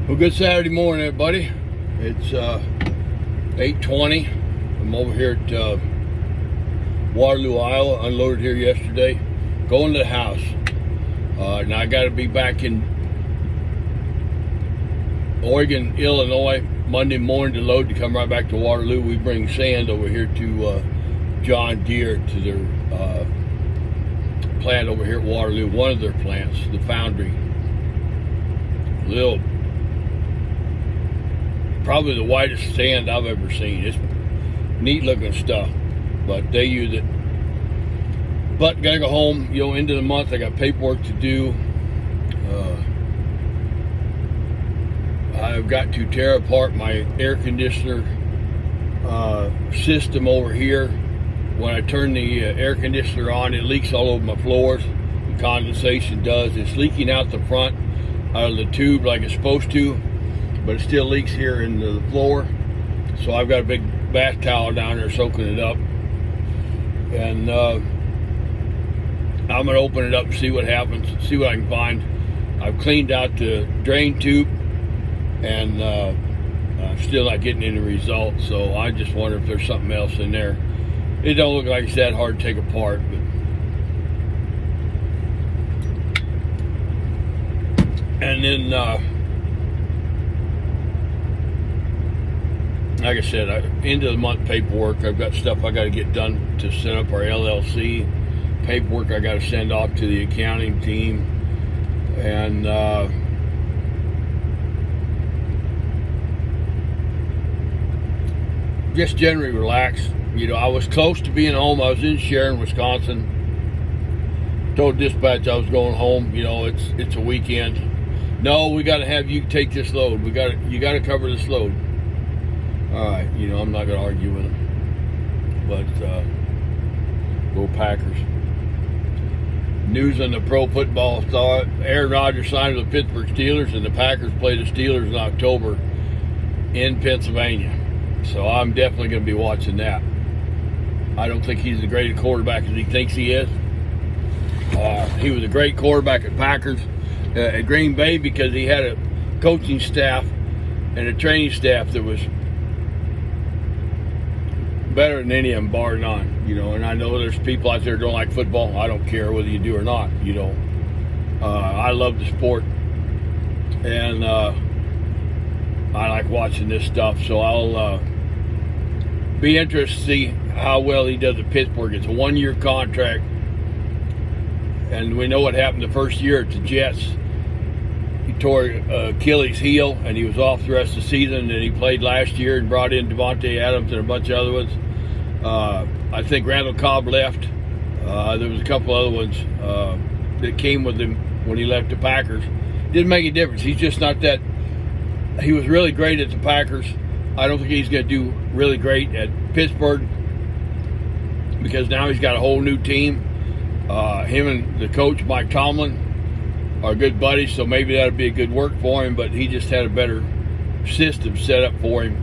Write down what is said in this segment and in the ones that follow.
Well, good Saturday morning, everybody. It's 8:20. I'm over here at Waterloo, Iowa. Unloaded here yesterday. Going to the house. Now I got to be back in Oregon, Illinois, Monday morning to load to come right back to Waterloo. We bring sand over here to John Deere to their plant over here at Waterloo. One of their plants, the foundry. Probably the whitest sand I've ever seen. It's neat looking stuff, but they use it. But gotta go home, end of the month. I got paperwork to do. I've got to tear apart my air conditioner system over here. When I turn the air conditioner on, it leaks all over my floors. The condensation does. It's leaking out the front out of the tube like it's supposed to, but it still leaks here in the floor. So I've got a big bath towel down there soaking it up, and I'm gonna open it up and see what happens, see what I can find. I've cleaned out the drain tube, and I'm still not getting any results. So I just wonder if there's something else in there. It don't look like it's that hard to take apart, but and then like I said, end of the month paperwork. I've got stuff I got to get done to set up our LLC. Paperwork I got to send off to the accounting team, and just generally relax. I was close to being home. I was in Sharon, Wisconsin. Told dispatch I was going home. It's a weekend. No, we got to have you take this load. You got to cover this load. All right, I'm not going to argue with them. But go Packers. News on the pro football star: Aaron Rodgers signed with the Pittsburgh Steelers, and the Packers play the Steelers in October in Pennsylvania. So I'm definitely going to be watching that. I don't think he's the greatest quarterback as he thinks he is. He was a great quarterback at Packers, at Green Bay, because he had a coaching staff and a training staff that was better than any of them, bar none. And I know there's people out there who don't like football. I don't care whether you do or not. I love the sport, and I like watching this stuff. So I'll be interested to see how well he does at Pittsburgh. It's a one-year contract, and we know what happened the first year at the Jets. He tore Achilles heel, and he was off the rest of the season. And he played last year and brought in Devontae Adams and a bunch of other ones. I think Randall Cobb left. There was a couple other ones that came with him when he left the Packers. Didn't make a difference. He's just not that. He was really great at the Packers. I don't think he's going to do really great at Pittsburgh, because now he's got a whole new team. Him and the coach, Mike Tomlin, are good buddies, so maybe that'll be a good work for him, but he just had a better system set up for him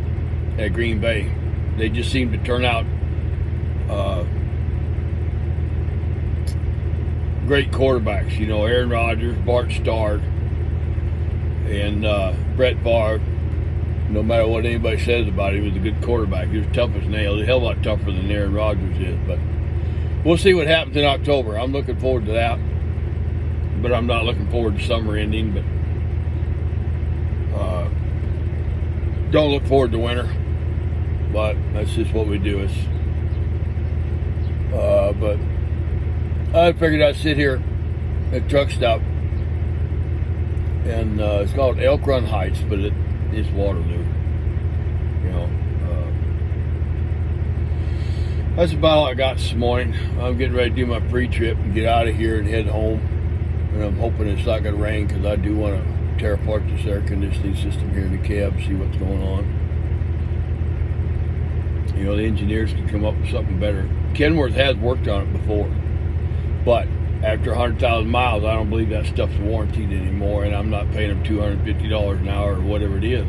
at Green Bay. They just seem to turn out great quarterbacks. Aaron Rodgers, Bart Starr, and Brett Favre. No matter what anybody says about him, he was a good quarterback. He was tough as nails. A hell of a lot tougher than Aaron Rodgers is. But we'll see what happens in October. I'm looking forward to that. But I'm not looking forward to summer ending. But don't look forward to winter. But that's just what we do. But I figured I'd sit here at a truck stop. And it's called Elk Run Heights, but it's Waterloo. That's about all I got this morning. I'm getting ready to do my pre-trip and get out of here and head home. And I'm hoping it's not going to rain, because I do want to tear apart this air conditioning system here in the cab, see what's going on. The engineers can come up with something better. Kenworth has worked on it before, but after 100,000 miles, I don't believe that stuff's warranted anymore, and I'm not paying them $250 an hour or whatever it is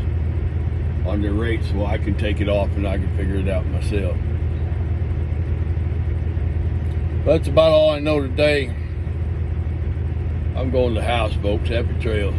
on their rates, so I can take it off and I can figure it out myself. That's about all I know today. I'm going to the house, folks. Happy trails.